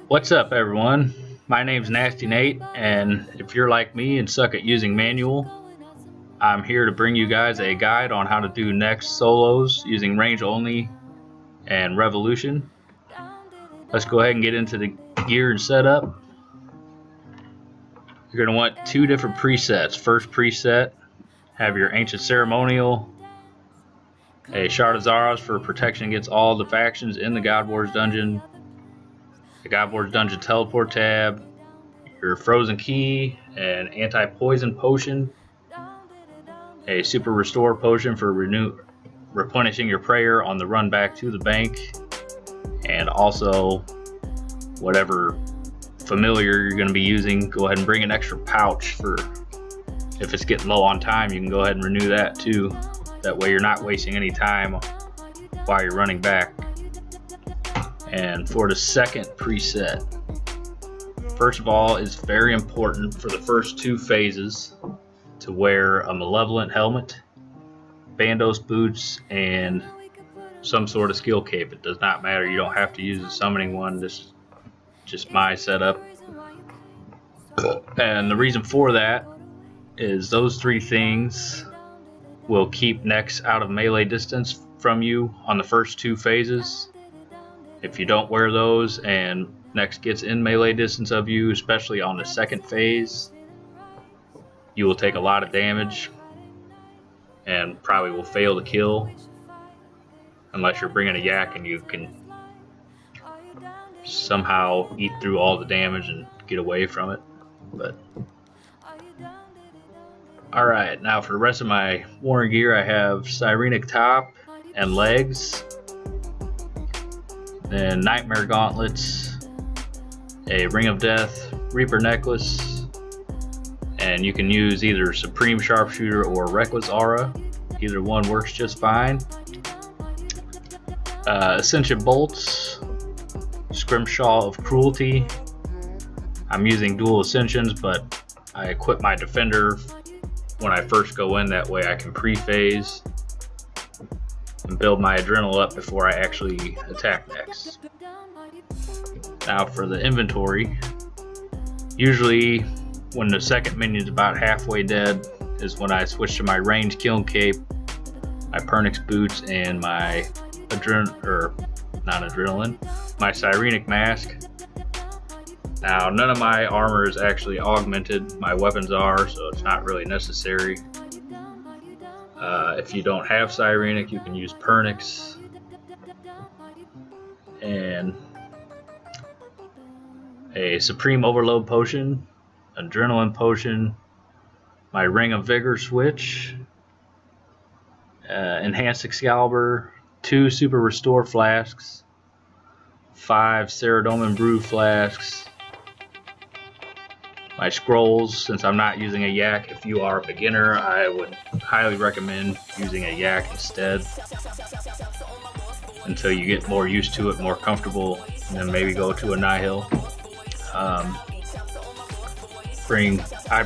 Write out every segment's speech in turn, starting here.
What's up, everyone? My name's Nasty Nate, and if you're like me and suck at using manual, I'm here to bring you guys a guide on how to do Nex Solos using range only and revolution. Let's go ahead and get into the gear and setup. You're going to want two different presets. First preset, have your Ancient Ceremonial, a Shard of Zaros for protection against all the factions in the God Wars dungeon, the God Wars dungeon teleport tab, your Frozen Key, an anti-poison potion, a Super Restore potion for replenishing your prayer on the run back to the bank, and also whatever familiar you're going to be using, go ahead and bring an extra pouch for if it's getting low on time. You can go ahead and renew that too. That way you're not wasting any time while you're running back. And for the second preset, first of all, it's very important for the first two phases to wear a Malevolent helmet, Bandos boots, and some sort of skill cape. It does not matter. You don't have to use a summoning one. This is just my setup. And the reason for that is those three things will keep Nex out of melee distance from you on the first two phases. If you don't wear those and Nex gets in melee distance of you, especially on the second phase, you will take a lot of damage and probably will fail to kill unless you're bringing a yak and you can somehow eat through all the damage and get away from it. But alright, now for the rest of my worn gear, I have Sirenic top and legs, then Nightmare gauntlets, a Ring of Death, Reaper necklace, and you can use either Supreme Sharpshooter or Reckless Aura. Either one works just fine. Ascension bolts, Scrimshaw of Cruelty. I'm using dual ascensions, but I equip my defender when I first go in, that way I can pre-phase and build my adrenaline up before I actually attack Nex. Now for the inventory, usually when the second minion's about halfway dead is when I switch to my range kiln cape, my Pernix boots, and my my Sirenic mask. Now none of my armor is actually augmented, my weapons are, so it's not really necessary. If you don't have Sirenic, you can use Pernix. And a Supreme Overload potion, Adrenaline potion, my Ring of Vigor switch, Enhanced Excalibur, 2 Super Restore flasks, 5 Ceradomin Brew flasks, my scrolls. Since I'm not using a yak, if you are a beginner, I would highly recommend using a yak instead until you get more used to it, more comfortable, and then maybe go to a Nihil. I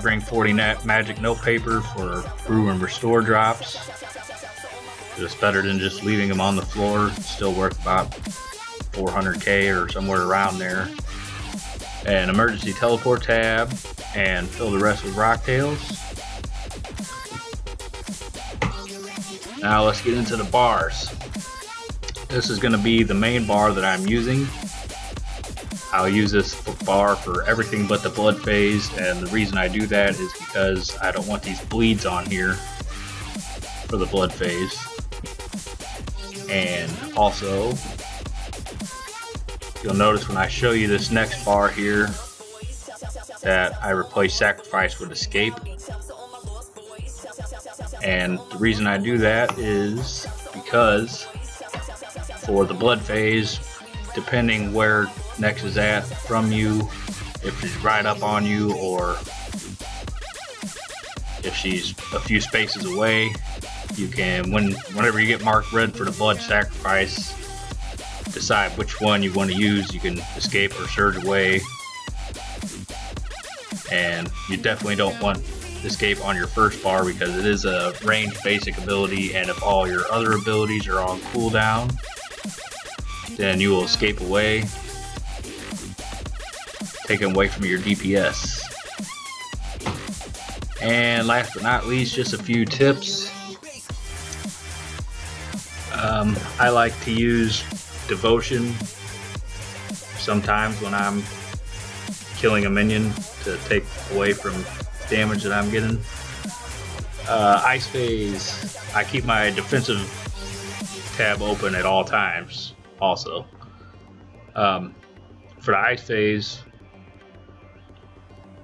bring 40 magic notepaper for brew and restore drops. It's better than just leaving them on the floor. It's still worth about 400k or somewhere around there. An emergency teleport tab, and fill the rest with rocktails. Now let's get into the bars. This is going to be the main bar that I'm using. I'll use this bar for everything but the blood phase, and the reason I do that is because I don't want these bleeds on here for the blood phase. And also, you'll notice when I show you this next bar here that I replace Sacrifice with Escape. And the reason I do that is because for the blood phase, depending where Nex is at from you, if she's right up on you or if she's a few spaces away, you can, whenever you get marked red for the blood sacrifice, decide which one you want to use. You can escape or surge away, and you definitely don't want escape on your first bar because it is a range basic ability, and if all your other abilities are on cooldown, then you will escape away, taken away from your DPS. And last but not least, just a few tips. I like to use devotion sometimes when I'm killing a minion to take away from damage that I'm getting. Ice phase, I keep my defensive tab open at all times also. For the ice phase,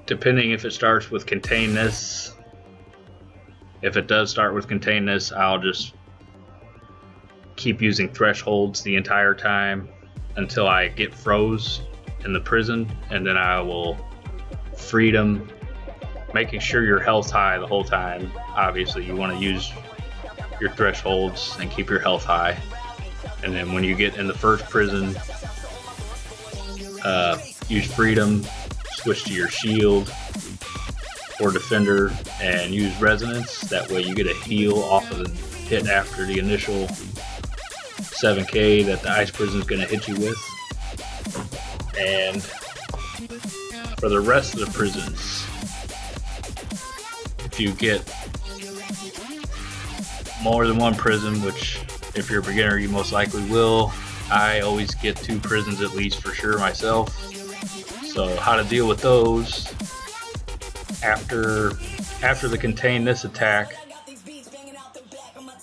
depending if it starts with contain this, if it does start with contain this, I'll just keep using thresholds the entire time until I get froze in the prison, and then I will freedom, making sure your health's high the whole time. Obviously you want to use your thresholds and keep your health high, and then when you get in the first prison, use freedom, switch to your shield or defender, and use resonance. That way you get a heal off of the hit after the initial 7k that the ice prison is going to hit you with. And for the rest of the prisons, if you get more than one prison, which if you're a beginner you most likely will, I always get 2 prisons at least for sure myself. So how to deal with those: after the contain this attack,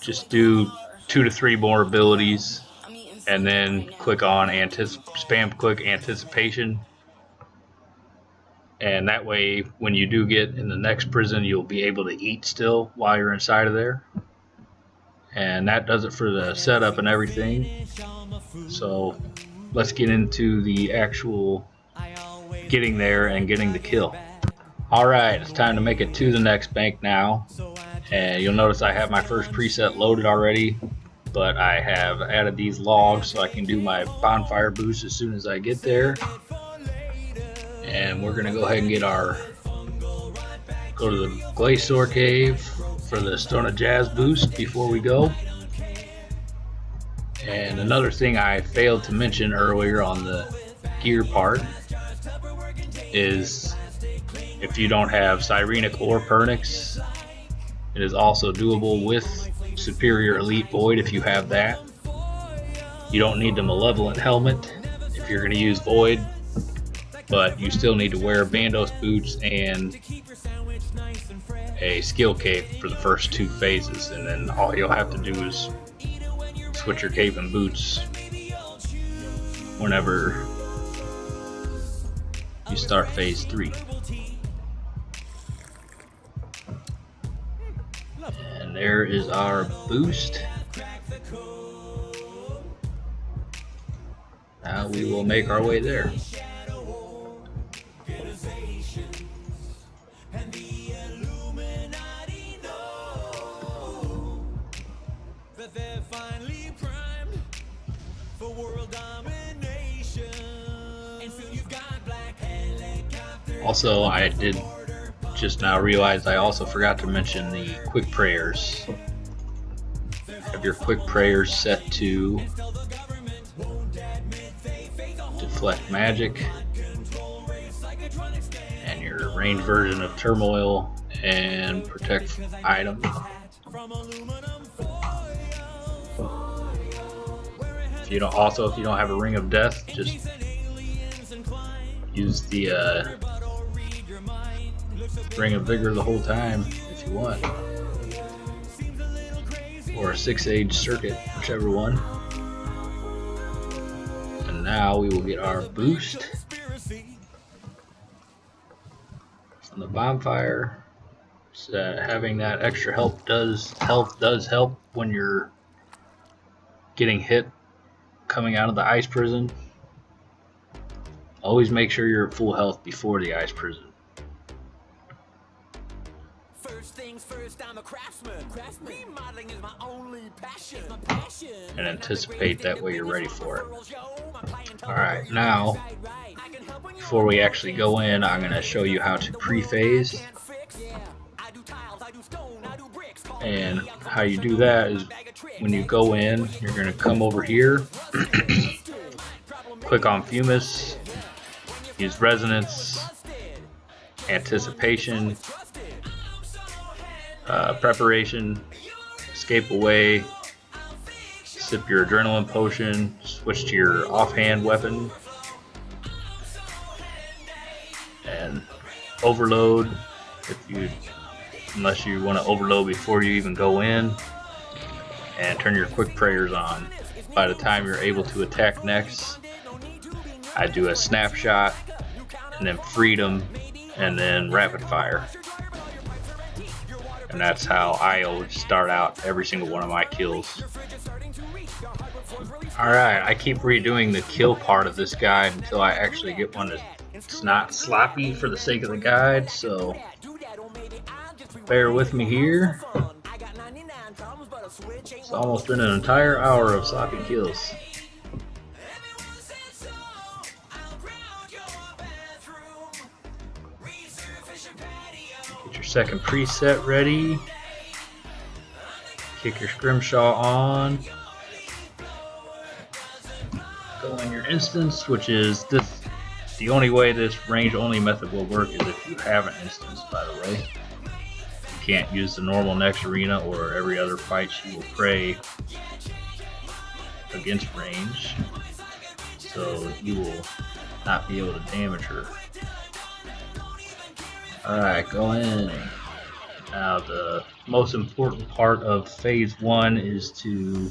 just do 2 to 3 more abilities, and then click on spam click anticipation, and that way when you do get in the next prison you'll be able to eat still while you're inside of there. And that does it for the setup and everything. So let's get into the actual getting there and getting the kill. Alright, it's time to make it to the next bank now. And you'll notice I have my first preset loaded already, but I have added these logs so I can do my bonfire boost as soon as I get there. And we're gonna go ahead and go to the Glacier Cave for the Stone of Jazz boost before we go. And another thing I failed to mention earlier on the gear part is if you don't have Sirenic or Pernix, it is also doable with Superior Elite Void if you have that. You don't need the Malevolent Helmet if you're going to use Void, but you still need to wear Bandos boots and a skill cape for the first 2 phases, and then all you'll have to do is switch your cape and boots whenever you start phase 3. And there is our boost. Now we will make our way there. Also, I did just now realize I also forgot to mention the quick prayers. Have your quick prayers set to deflect magic, and your ranged version of turmoil and protect item. If you don't have a ring of death, just use the ring of vigor the whole time if you want, or a 6-age circuit, whichever one. And now we will get our boost on the bonfire. So having that extra health does help when you're getting hit coming out of the ice prison. Always make sure you're at full health before the ice prison. First things first, I'm a craftsman. Remodeling is my only passion. And anticipate that way you're ready for it. Alright, now before we actually go in, I'm going to show you how to pre-phase. And how you do that is when you go in, you're going to come over here click on Fumus, use Resonance, Anticipation, Preparation, Escape Away, sip your Adrenaline Potion, switch to your offhand weapon, and overload unless you want to overload before you even go in, and turn your quick prayers on. By the time you're able to attack next, I do a snapshot, and then freedom, and then rapid fire. And that's how I always start out every single one of my kills. Alright, I keep redoing the kill part of this guide until I actually get one that's not sloppy for the sake of the guide, so bear with me here. It's almost been an entire hour of sloppy kills. Get your second preset ready. Kick your scrimshaw on. Go in your instance, which is this. The only way this range only method will work is if you have an instance, by the way. You can't use the normal Nex Arena or every other fight she will pray against range, so you will not be able to damage her. Alright, go in. Now the most important part of phase 1 is to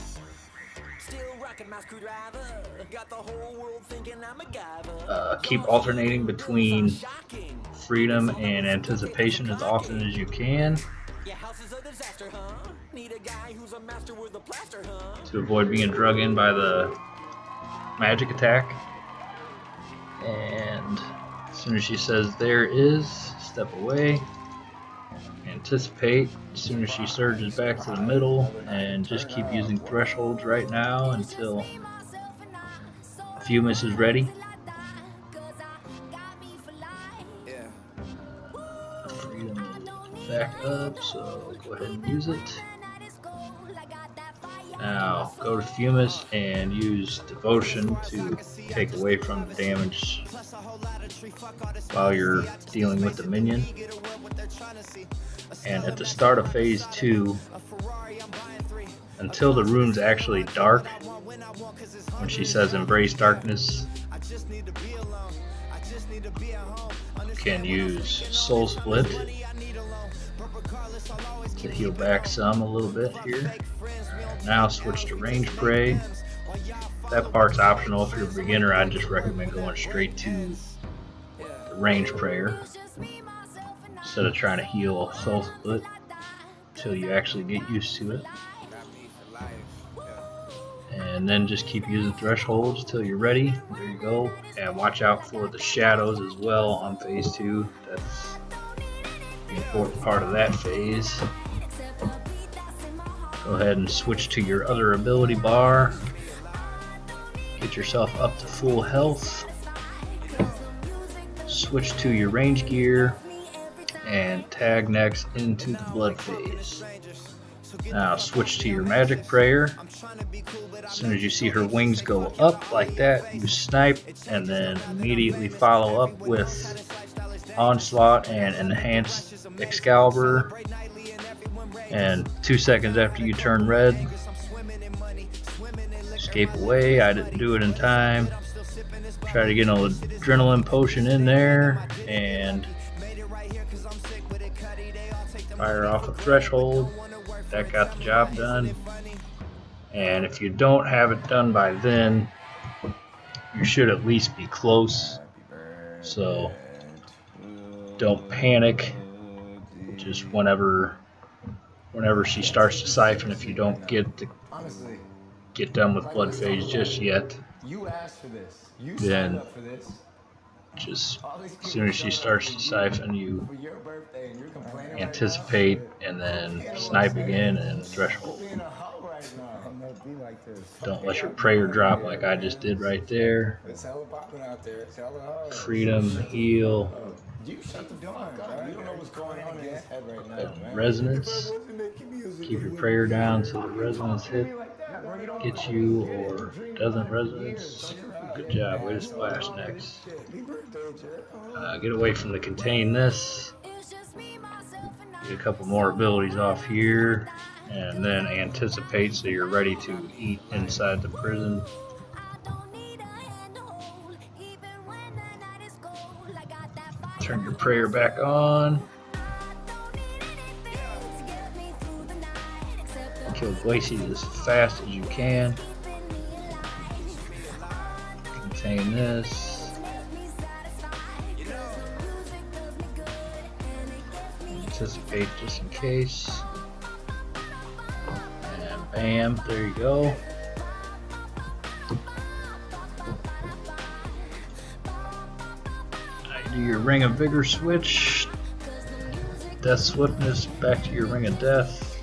keep alternating between freedom and anticipation as often as you can to avoid being drug in by the magic attack. And as soon as she says there is, step away, anticipate as soon as she surges back to the middle, and just keep using thresholds right now until Fumus is ready. Freedom back up, so go ahead and use it. Now go to Fumus and use Devotion to take away from the damage while you're dealing with the minion. And at the start of phase 2, until the room's actually dark, when she says embrace darkness, you can use Soul Split to heal back some a little bit here. Now switch to range pray. That part's optional. If you're a beginner, I'd just recommend going straight to the range prayer instead of trying to heal Soul Split until you actually get used to it. And then just keep using thresholds till you're ready. There you go. And watch out for the shadows as well on phase 2. That's the important part of that phase. Go ahead and switch to your other ability bar. Get yourself up to full health. Switch to your range gear and tag Nex into the blood phase. Now switch to your magic prayer. As soon as you see her wings go up like that, you snipe and then immediately follow up with Onslaught and Enhanced Excalibur. And 2 seconds after you turn red, escape away. I didn't do it in time. Try to get an adrenaline potion in there and fire off a threshold. That got the job done. And if you don't have it done by then, you should at least be close. So don't panic. Just whenever she starts to siphon, if you don't get done with blood phase just yet, then just as soon as she starts to siphon, you anticipate and then snipe again and threshold. Don't let your prayer drop like I just did right there. Freedom, heal, resonance. Keep your prayer down so the resonance hit gets you or doesn't resonance. Good job. Way to splash next. Get away from the contain this. Get a couple more abilities off here. And then anticipate so you're ready to eat inside the prison. Turn your prayer back on. Kill glaciers as fast as you can. Contain this. Anticipate just in case. And bam, there you go. Do your Ring of Vigor switch. Death Swiftness back to your Ring of Death.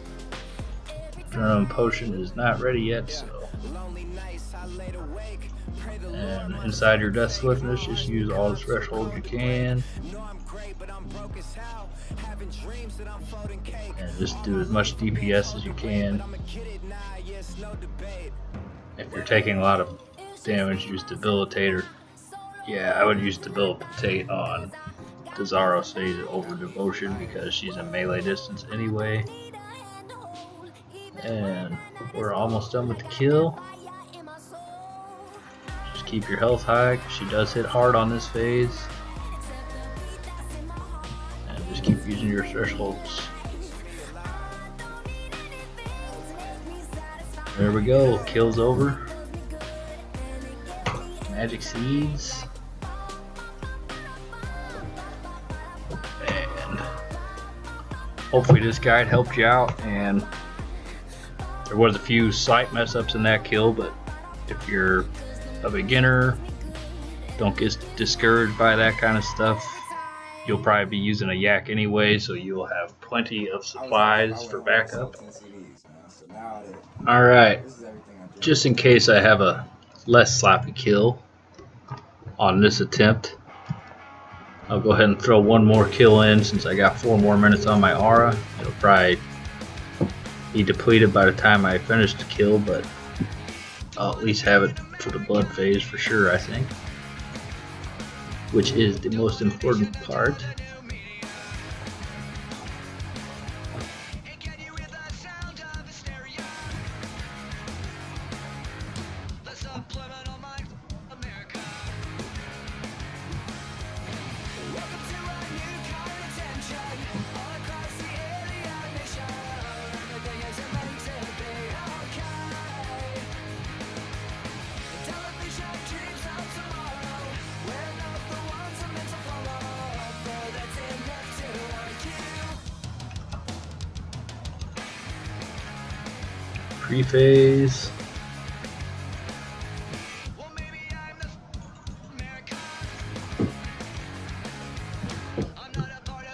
Adrenaline Potion is not ready yet, so. And inside your Death Swiftness, just use all the thresholds you can. And just do as much DPS as you can. If you're taking a lot of damage, use Debilitator. Yeah, I would use Debilitate on Dazaro Sage over Devotion because she's in melee distance anyway. And we're almost done with the kill. Just keep your health high because she does hit hard on this phase. And just keep using your thresholds. There we go, kill's over. Magic Seeds. Hopefully this guide helped you out, and there was a few slight mess ups in that kill, but if you're a beginner, don't get discouraged by that kind of stuff. You'll probably be using a yak anyway, so you'll have plenty of supplies for backup. Alright, just in case I have a less sloppy kill on this attempt, I'll go ahead and throw one more kill in since I got 4 more minutes on my aura. It'll probably be depleted by the time I finish the kill, but I'll at least have it for the blood phase for sure, I think. Which is the most important part. Pre-phase.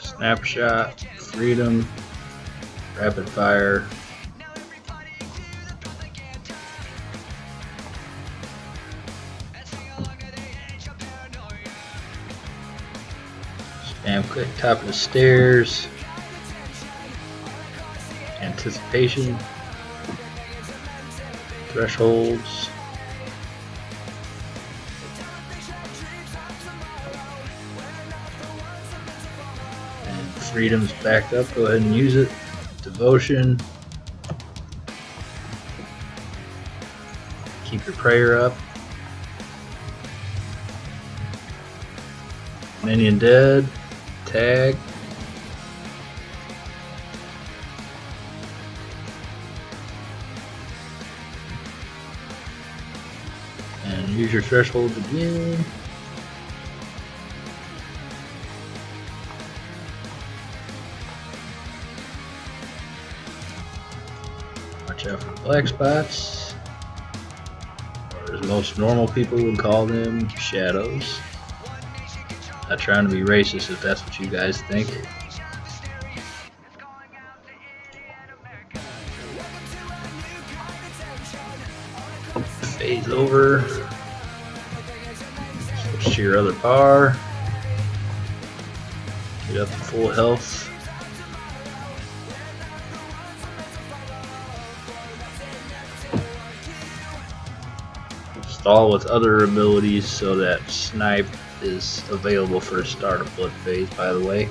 Snapshot, freedom, rapid fire. Spam click top of the stairs. Anticipation. Thresholds. And freedom's backed up. Go ahead and use it. Devotion. Keep your prayer up. Minion dead. Tag. And use your threshold again. Watch out for black spots, or as most normal people would call them, shadows. Not trying to be racist if that's what you guys think. Phase over. Switch to your other bar. Get up to full health. install with other abilities so that snipe is available for a start of blood phase, by the way.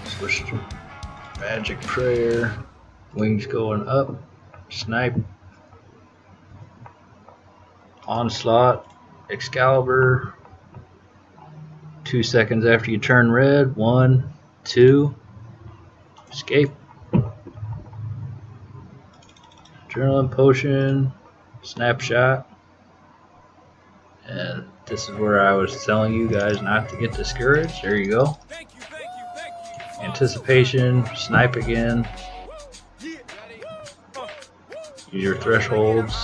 Switch to magic prayer, wings going up, snipe, onslaught, Excalibur. 2 seconds after you turn red. 1, 2, escape. Adrenaline potion, snapshot. And this is where I was telling you guys not to get discouraged. There you go. Anticipation, snipe again. Use your thresholds.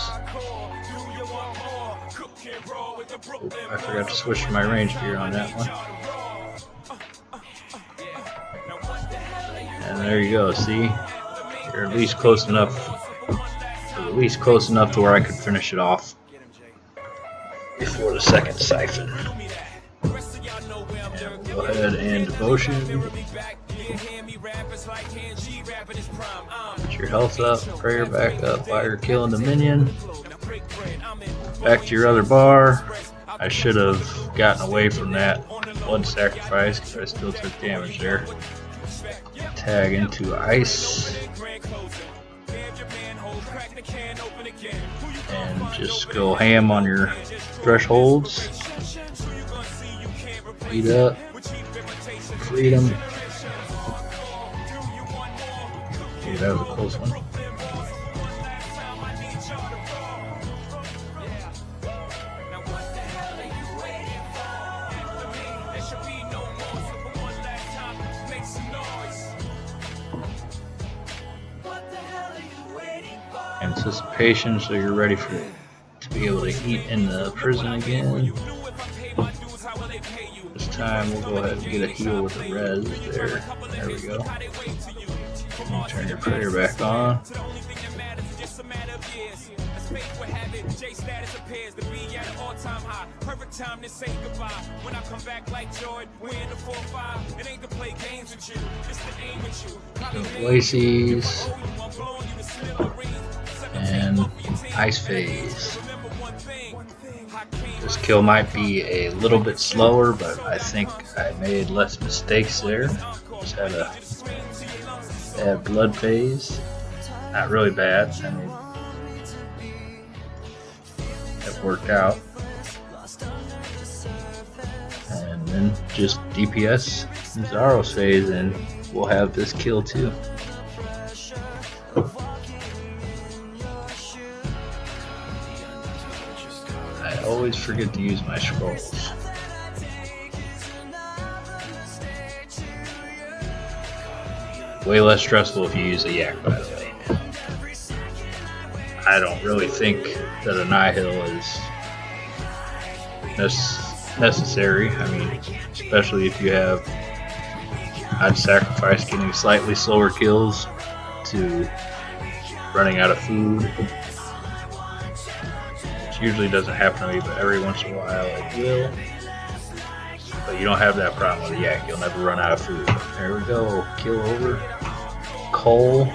Oh, I forgot to switch to my range gear on that one. And there you go. See, you're at least close enough. At least close enough to where I could finish it off before the second siphon. And we'll go ahead and devotion. Get your health up, prayer back up while you're killing the minion. Back to your other bar. I should have gotten away from that blood sacrifice because I still took damage there. Tag into ice. And just go ham on your thresholds. Beat up. Freedom. Okay, that was a close one. Anticipation, so you're ready to be able to eat in the prison again. This time we'll go ahead and get a heal with the res there. There we go. And turn your prayer back on. Lacey's and ice phase. This kill might be a little bit slower, but I think I made less mistakes there. Just had a bad blood phase. Not really bad. I mean, it worked out. And then just DPS Zaros phase, and we'll have this kill too. I always forget to use my scrolls. Way less stressful if you use a yak, by the way. I don't really think that a Nihil is necessary. I mean, especially if you have, I'd sacrifice getting slightly slower kills to running out of food. Which usually doesn't happen to me, but every once in a while it will. But you don't have that problem with a yak. You'll never run out of food. There we go. Kill over. Cole.